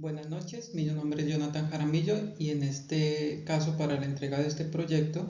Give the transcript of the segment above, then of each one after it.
Buenas noches, mi nombre es Jonathan Jaramillo y en este caso para la entrega de este proyecto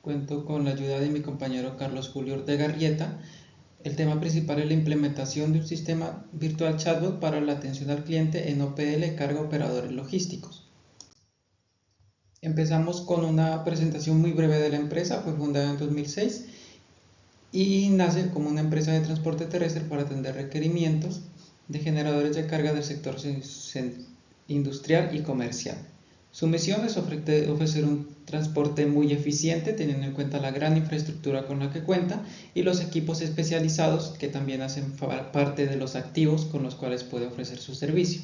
cuento con la ayuda de mi compañero Carlos Julio Ortega Rieta. El tema principal es la implementación de un sistema virtual chatbot para la atención al cliente en OPL Carga Operadores Logísticos. Empezamos con una presentación muy breve de la empresa. Fue fundada en 2006 y nace como una empresa de transporte terrestre para atender requerimientos de generadores de carga del sector industrial y comercial. Su misión es ofrecer un transporte muy eficiente, teniendo en cuenta la gran infraestructura con la que cuenta y los equipos especializados que también hacen parte de los activos con los cuales puede ofrecer su servicio.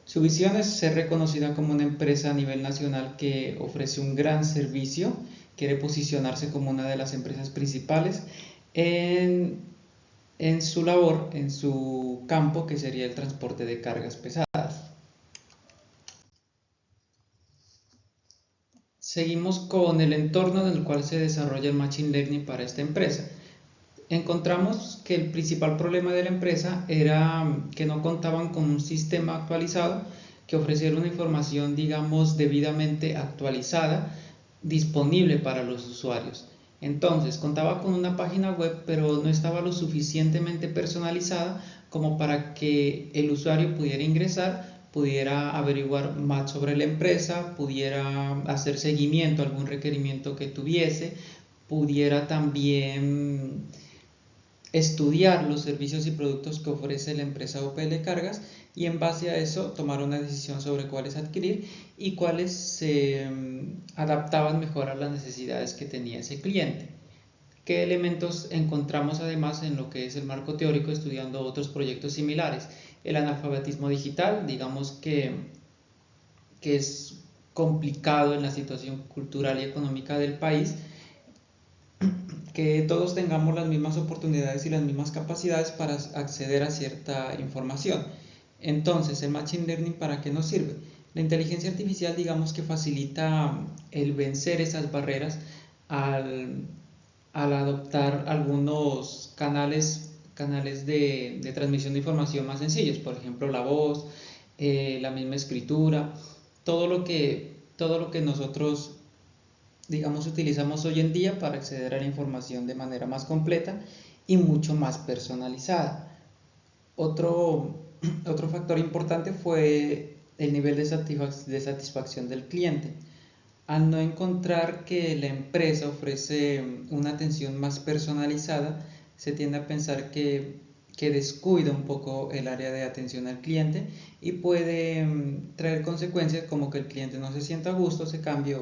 Su visión es ser reconocida como una empresa a nivel nacional que ofrece un gran servicio, quiere posicionarse como una de las empresas principales en su labor, en su campo, que sería el transporte de cargas pesadas. Seguimos con el entorno en el cual se desarrolla el Machine Learning para esta empresa. Encontramos que el principal problema de la empresa era que no contaban con un sistema actualizado que ofreciera una información, digamos, debidamente actualizada, disponible para los usuarios. Entonces, contaba con una página web, pero no estaba lo suficientemente personalizada como para que el usuario pudiera ingresar, pudiera averiguar más sobre la empresa, pudiera hacer seguimiento a algún requerimiento que tuviese, pudiera también estudiar los servicios y productos que ofrece la empresa OPL Cargas y en base a eso tomar una decisión sobre cuáles adquirir y cuáles se adaptaban mejor a las necesidades que tenía ese cliente. ¿Qué elementos encontramos además en lo que es el marco teórico estudiando otros proyectos similares? El analfabetismo digital, digamos que es complicado en la situación cultural y económica del país, que todos tengamos las mismas oportunidades y las mismas capacidades para acceder a cierta información. Entonces, el Machine Learning, ¿para qué nos sirve? La inteligencia artificial, digamos que facilita el vencer esas barreras al adoptar algunos canales de transmisión de información más sencillos, por ejemplo, la voz, la misma escritura, todo lo que nosotros digamos utilizamos hoy en día para acceder a la información de manera más completa y mucho más personalizada. Otro factor importante fue el nivel de satisfacción del cliente. Al no encontrar que la empresa ofrece una atención más personalizada, se tiende a pensar que descuida un poco el área de atención al cliente y puede traer consecuencias como que el cliente no se sienta a gusto, se cambie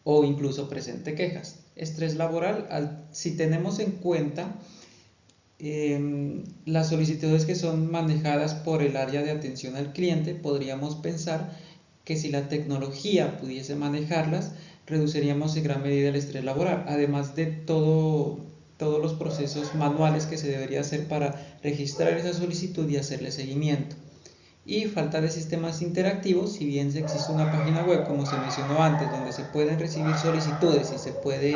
o incluso presente quejas. Estrés laboral, si tenemos en cuenta las solicitudes que son manejadas por el área de atención al cliente, podríamos pensar que si la tecnología pudiese manejarlas, reduciríamos en gran medida el estrés laboral, además de todos los procesos manuales que se debería hacer para registrar esa solicitud y hacerle seguimiento. Y falta de sistemas interactivos, si bien existe una página web, como se mencionó antes, donde se pueden recibir solicitudes y se puede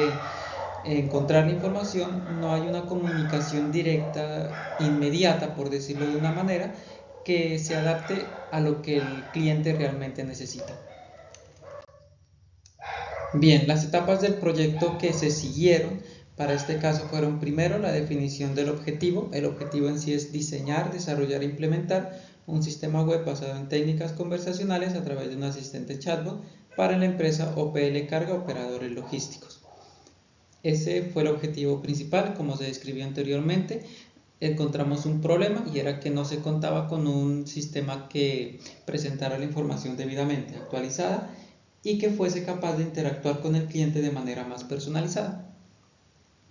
encontrar la información, no hay una comunicación directa, inmediata, por decirlo de una manera, que se adapte a lo que el cliente realmente necesita. Bien, las etapas del proyecto que se siguieron para este caso fueron primero la definición del objetivo. El objetivo en sí es diseñar, desarrollar e implementar un sistema web basado en técnicas conversacionales a través de un asistente chatbot para la empresa OPL Carga Operadores Logísticos. Ese fue el objetivo principal, como se describió anteriormente. Encontramos un problema y era que no se contaba con un sistema que presentara la información debidamente actualizada y que fuese capaz de interactuar con el cliente de manera más personalizada.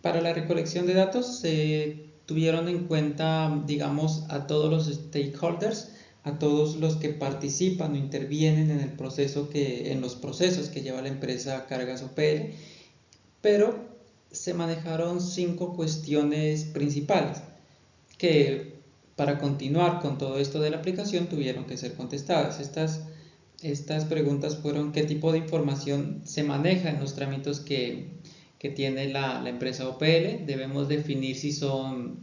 Para la recolección de datos se tuvieron en cuenta, digamos, a todos los stakeholders, a todos los que participan o intervienen en los procesos que lleva la empresa Cargas OPL, pero se manejaron 5 cuestiones principales que para continuar con todo esto de la aplicación tuvieron que ser contestadas. Estas preguntas fueron: ¿qué tipo de información se maneja en los trámites que tiene la empresa OPL? Debemos definir si son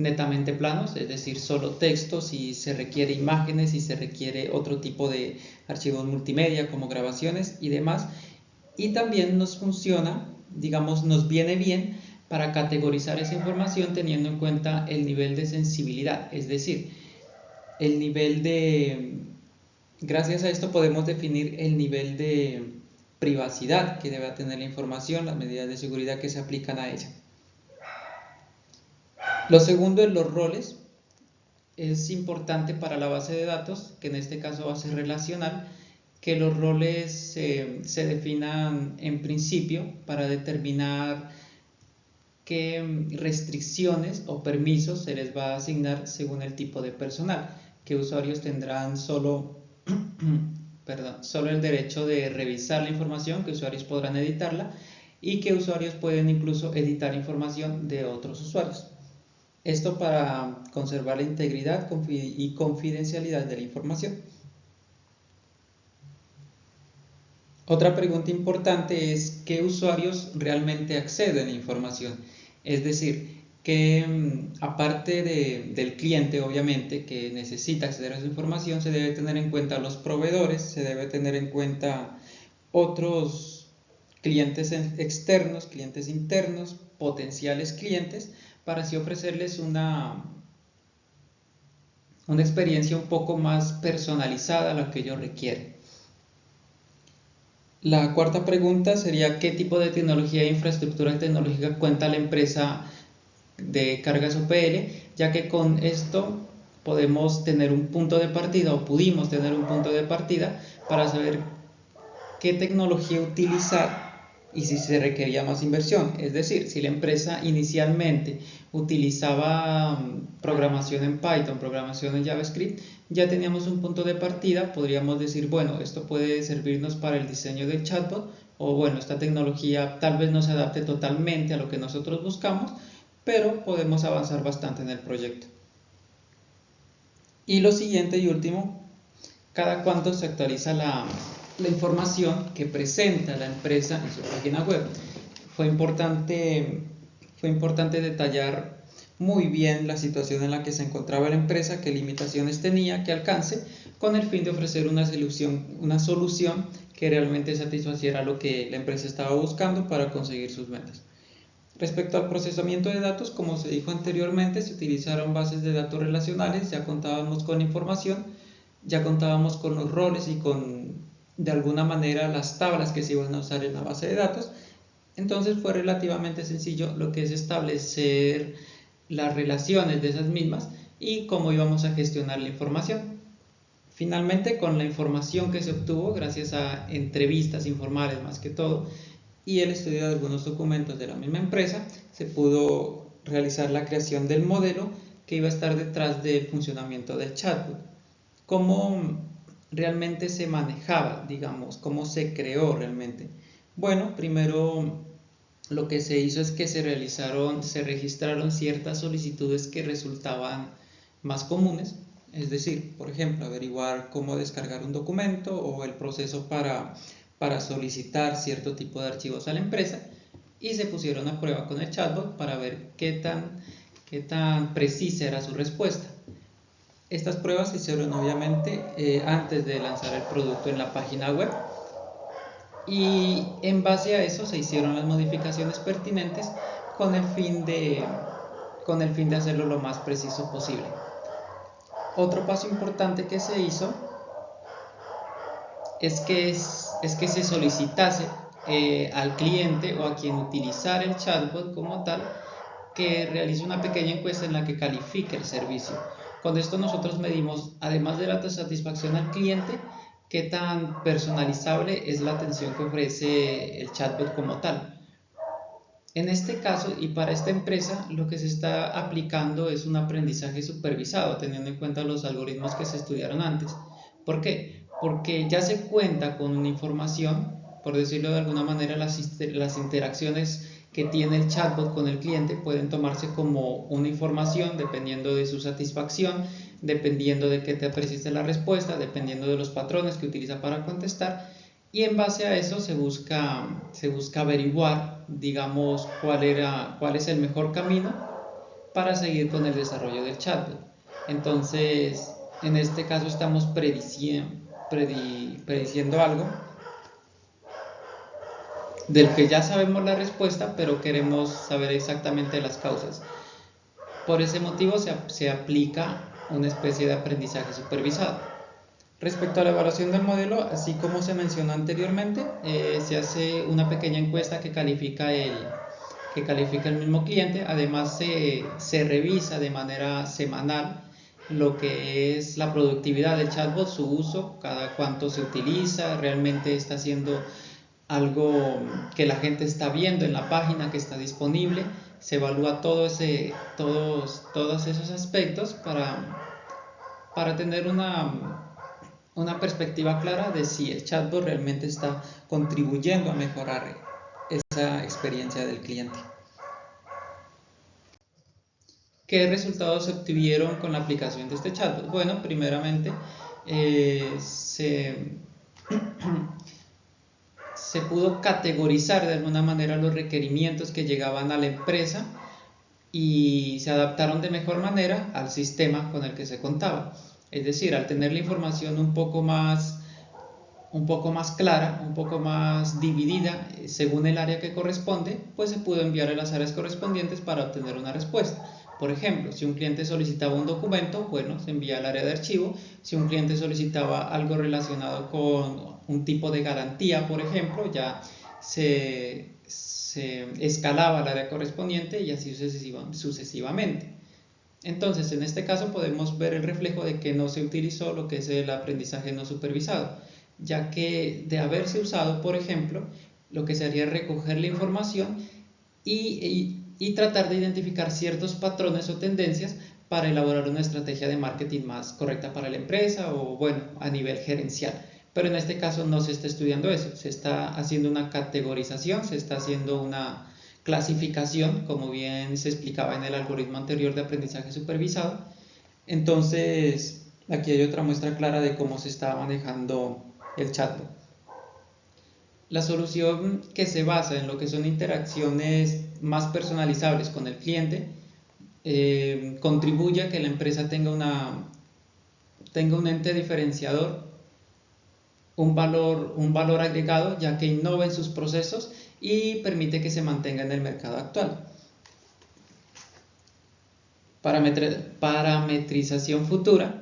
netamente planos, es decir, solo texto, si se requiere imágenes, si se requiere otro tipo de archivos multimedia como grabaciones y demás. Y también nos funciona, digamos, nos viene bien para categorizar esa información teniendo en cuenta el nivel de sensibilidad, es decir, el nivel de... Gracias a esto podemos definir el nivel de privacidad que debe tener la información, las medidas de seguridad que se aplican a ella. Lo segundo es los roles. Es importante para la base de datos, que en este caso va a ser relacional, que los roles se definan en principio para determinar qué restricciones o permisos se les va a asignar según el tipo de personal, que usuarios tendrán solo el derecho de revisar la información, que usuarios podrán editarla y que usuarios pueden incluso editar información de otros usuarios. Esto para conservar la integridad y confidencialidad de la información. Otra pregunta importante es ¿qué usuarios realmente acceden a la información? Es decir, que aparte del cliente, obviamente, que necesita acceder a esa información, se debe tener en cuenta los proveedores, se debe tener en cuenta otros clientes externos, clientes internos, potenciales clientes, para así ofrecerles una experiencia un poco más personalizada a la que ellos requieren. La cuarta pregunta sería ¿qué tipo de tecnología e infraestructura tecnológica cuenta la empresa de cargas OPL? Ya que con esto podemos tener un punto de partida o pudimos tener un punto de partida para saber qué tecnología utilizar y si se requería más inversión. Es decir, si la empresa inicialmente utilizaba programación en Python, programación en JavaScript, ya teníamos un punto de partida, podríamos decir, bueno, esto puede servirnos para el diseño del chatbot, o bueno, esta tecnología tal vez no se adapte totalmente a lo que nosotros buscamos, pero podemos avanzar bastante en el proyecto. Y lo siguiente y último, cada cuánto se actualiza la información que presenta la empresa en su página web. Fue importante detallar muy bien la situación en la que se encontraba la empresa, qué limitaciones tenía, qué alcance, con el fin de ofrecer una solución que realmente satisfaciera lo que la empresa estaba buscando para conseguir sus metas. Respecto al procesamiento de datos, como se dijo anteriormente, se utilizaron bases de datos relacionales, ya contábamos con información, ya contábamos con los roles y con de alguna manera las tablas que se iban a usar en la base de datos. Entonces fue relativamente sencillo lo que es establecer las relaciones de esas mismas y cómo íbamos a gestionar la información. Finalmente, con la información que se obtuvo gracias a entrevistas informales más que todo y el estudio de algunos documentos de la misma empresa, se pudo realizar la creación del modelo que iba a estar detrás del funcionamiento del chatbot. ¿Cómo realmente se manejaba, digamos, cómo se creó realmente? Bueno, primero lo que se hizo es que se registraron ciertas solicitudes que resultaban más comunes, es decir, por ejemplo, averiguar cómo descargar un documento o el proceso para solicitar cierto tipo de archivos a la empresa, y se pusieron a prueba con el chatbot para ver qué tan precisa era su respuesta. Estas pruebas se hicieron obviamente antes de lanzar el producto en la página web y en base a eso se hicieron las modificaciones pertinentes con el fin de hacerlo lo más preciso posible. Otro paso importante que se hizo es que se solicitase al cliente o a quien utilizara el chatbot como tal que realice una pequeña encuesta en la que califique el servicio. Con esto nosotros medimos, además de la satisfacción al cliente, qué tan personalizable es la atención que ofrece el chatbot como tal. En este caso y para esta empresa, lo que se está aplicando es un aprendizaje supervisado, teniendo en cuenta los algoritmos que se estudiaron antes. ¿Por qué? Porque ya se cuenta con una información, por decirlo de alguna manera, las interacciones que tiene el chatbot con el cliente pueden tomarse como una información dependiendo de su satisfacción, dependiendo de qué te precise la respuesta, dependiendo de los patrones que utiliza para contestar, y en base a eso se busca averiguar, digamos, cuál es el mejor camino para seguir con el desarrollo del chatbot. Entonces, en este caso estamos prediciendo algo del que ya sabemos la respuesta, pero queremos saber exactamente las causas. Por ese motivo se aplica una especie de aprendizaje supervisado. Respecto a la evaluación del modelo, así como se mencionó anteriormente, se hace una pequeña encuesta que califica el mismo cliente. Además, se revisa de manera semanal lo que es la productividad del chatbot, su uso, cada cuánto se utiliza, realmente está haciendo algo que la gente está viendo en la página que está disponible. Se evalúa todos esos aspectos para tener una perspectiva clara de si el chatbot realmente está contribuyendo a mejorar esa experiencia del cliente. ¿Qué resultados se obtuvieron con la aplicación de este chatbot? Bueno, primeramente se pudo categorizar de alguna manera los requerimientos que llegaban a la empresa y se adaptaron de mejor manera al sistema con el que se contaba. Es decir, al tener la información un poco más clara, un poco más dividida según el área que corresponde, pues se pudo enviar a las áreas correspondientes para obtener una respuesta. Por ejemplo, si un cliente solicitaba un documento, bueno, se envía al área de archivo. Si un cliente solicitaba algo relacionado con un tipo de garantía, por ejemplo, ya se escalaba al área correspondiente y así sucesivamente. Entonces, en este caso podemos ver el reflejo de que no se utilizó lo que es el aprendizaje no supervisado, ya que de haberse usado, por ejemplo, lo que se haría es recoger la información y tratar de identificar ciertos patrones o tendencias para elaborar una estrategia de marketing más correcta para la empresa o, bueno, a nivel gerencial. Pero en este caso no se está estudiando eso, se está haciendo una categorización, se está haciendo una clasificación, como bien se explicaba en el algoritmo anterior de aprendizaje supervisado. Entonces, aquí hay otra muestra clara de cómo se está manejando el chatbot. La solución, que se basa en lo que son interacciones más personalizables con el cliente, contribuye a que la empresa tenga un ente diferenciador, un valor agregado, ya que innova en sus procesos y permite que se mantenga en el mercado actual. Parametrización futura.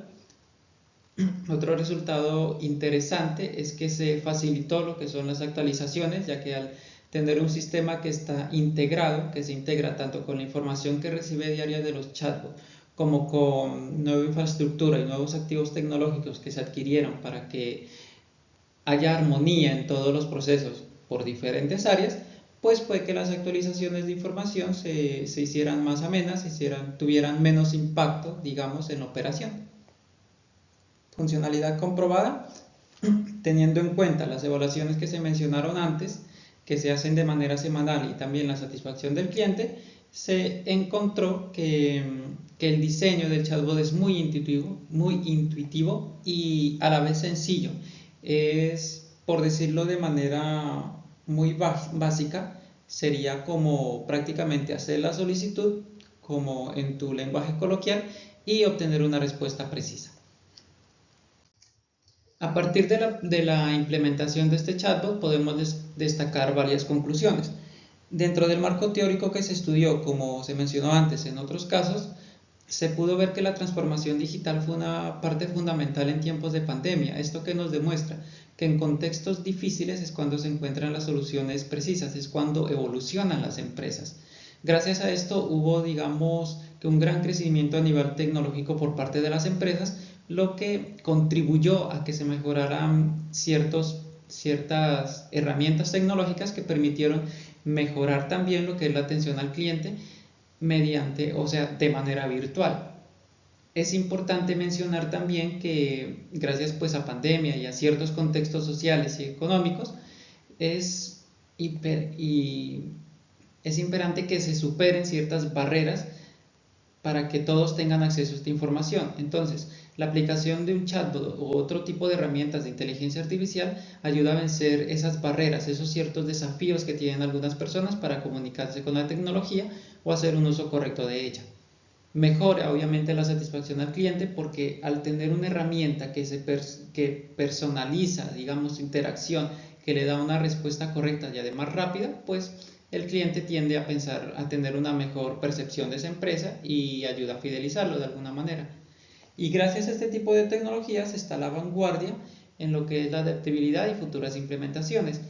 Otro resultado interesante es que se facilitó lo que son las actualizaciones, ya que al tener un sistema que está integrado, que se integra tanto con la información que recibe diaria de los chatbots, como con nueva infraestructura y nuevos activos tecnológicos que se adquirieron para que haya armonía en todos los procesos por diferentes áreas, pues fue que las actualizaciones de información se hicieran más amenas, tuvieran menos impacto, digamos, en la operación. Funcionalidad comprobada, teniendo en cuenta las evaluaciones que se mencionaron antes, que se hacen de manera semanal, y también la satisfacción del cliente, se encontró que el diseño del chatbot es muy intuitivo y a la vez sencillo. Es, por decirlo de manera muy básica, sería como prácticamente hacer la solicitud, como en tu lenguaje coloquial, y obtener una respuesta precisa. A partir de la implementación de este chatbot podemos destacar varias conclusiones. Dentro del marco teórico que se estudió, como se mencionó antes en otros casos, se pudo ver que la transformación digital fue una parte fundamental en tiempos de pandemia. Esto que nos demuestra que en contextos difíciles es cuando se encuentran las soluciones precisas, es cuando evolucionan las empresas. Gracias a esto hubo, digamos, que un gran crecimiento a nivel tecnológico por parte de las empresas, lo que contribuyó a que se mejoraran ciertas herramientas tecnológicas que permitieron mejorar también lo que es la atención al cliente de manera virtual. Es importante mencionar también que gracias pues a pandemia y a ciertos contextos sociales y económicos es imperante que se superen ciertas barreras para que todos tengan acceso a esta información. Entonces, la aplicación de un chatbot u otro tipo de herramientas de inteligencia artificial ayuda a vencer esas barreras, esos ciertos desafíos que tienen algunas personas para comunicarse con la tecnología o hacer un uso correcto de ella. Mejora obviamente la satisfacción al cliente porque al tener una herramienta que personaliza, digamos, su interacción, que le da una respuesta correcta y además rápida, pues el cliente tiende a pensar, a tener una mejor percepción de esa empresa y ayuda a fidelizarlo de alguna manera. Y gracias a este tipo de tecnologías está a la vanguardia en lo que es la adaptabilidad y futuras implementaciones.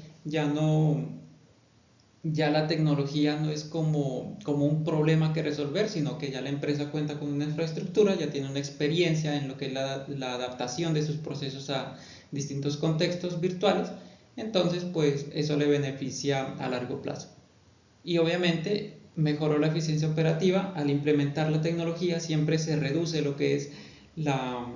Ya la tecnología no es como un problema que resolver, sino que ya la empresa cuenta con una infraestructura, ya tiene una experiencia en lo que es la adaptación de sus procesos a distintos contextos virtuales, entonces pues eso le beneficia a largo plazo. Y obviamente mejoró la eficiencia operativa. Al implementar la tecnología siempre se reduce lo que es la,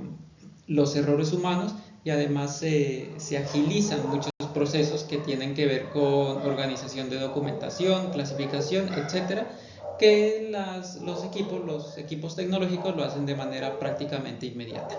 los errores humanos y además se agilizan muchos procesos que tienen que ver con organización de documentación, clasificación, etcétera, que los equipos tecnológicos lo hacen de manera prácticamente inmediata.